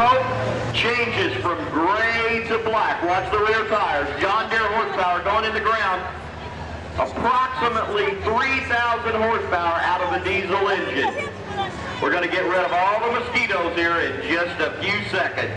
smoke changes from gray to black. Watch the rear tires. John Deere horsepower going in the ground. Approximately 3,000 horsepower out of a diesel engine. We're going to get rid of all the mosquitoes here in just a few seconds.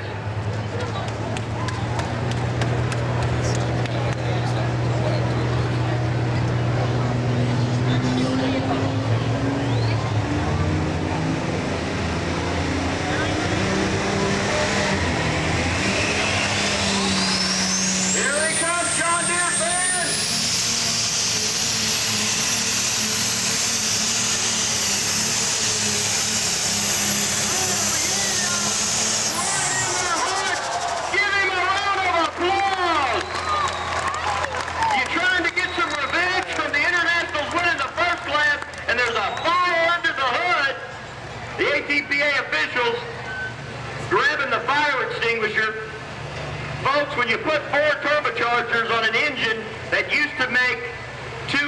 The ATPA officials grabbing the fire extinguisher. Folks, when you put 4 turbochargers on an engine that used to make 200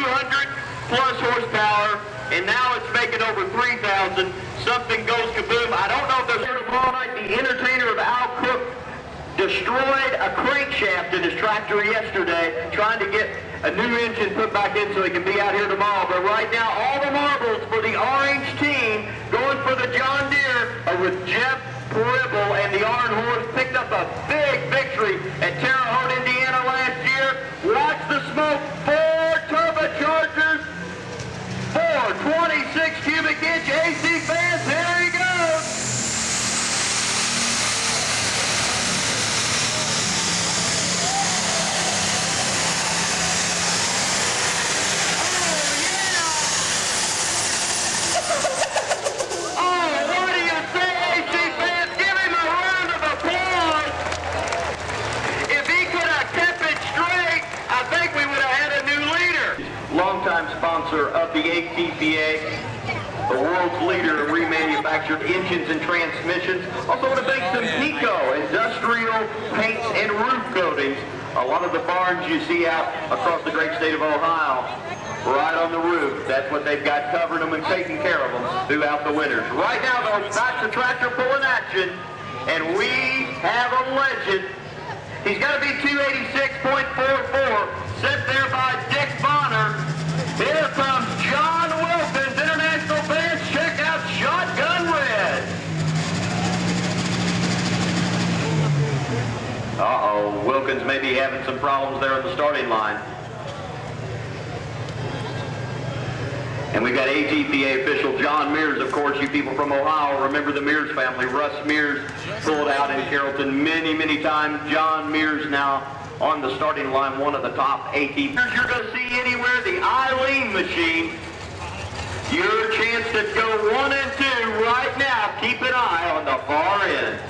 plus horsepower, and now it's making over 3,000, something goes kaboom. I don't know if there's here tomorrow night. The entertainer of Al Cook destroyed a crankshaft in his tractor yesterday, trying to get a new engine put back in so he can be out here tomorrow. But right now, all the marbles for the orange team going for the John Deere are with Jeff Pribble, and the Orange Horse picked up a big victory at Carrollton, Indiana last year. Watch the smoke. 4 turbochargers, 4 26 cubic inch AC fans. Here he goes. Longtime sponsor of the ATPA, the world's leader in remanufactured engines and transmissions. Also want to thank some Pico industrial paints and roof coatings. A lot of the barns you see out across the great state of Ohio, right on the roof. That's what they've got covering them and taking care of them throughout the winters. Right now, though, that's the tractor pulling action, and we have a legend. He's got to be 286.44, set there by Dick Bonner. Here comes John Wilkins. International fans, check out Shotgun Red. Uh-oh, Wilkins may be having some problems there on the starting line. And we've got ATPA official John Mears. Of course, you people from Ohio remember the Mears family. Russ Mears pulled out in Carrollton many, many times. John Mears now on the starting line, one of the top ATPA. You're going to see anywhere the Eileen machine. Your chance to go 1 and 2 right now. Keep an eye on the far end.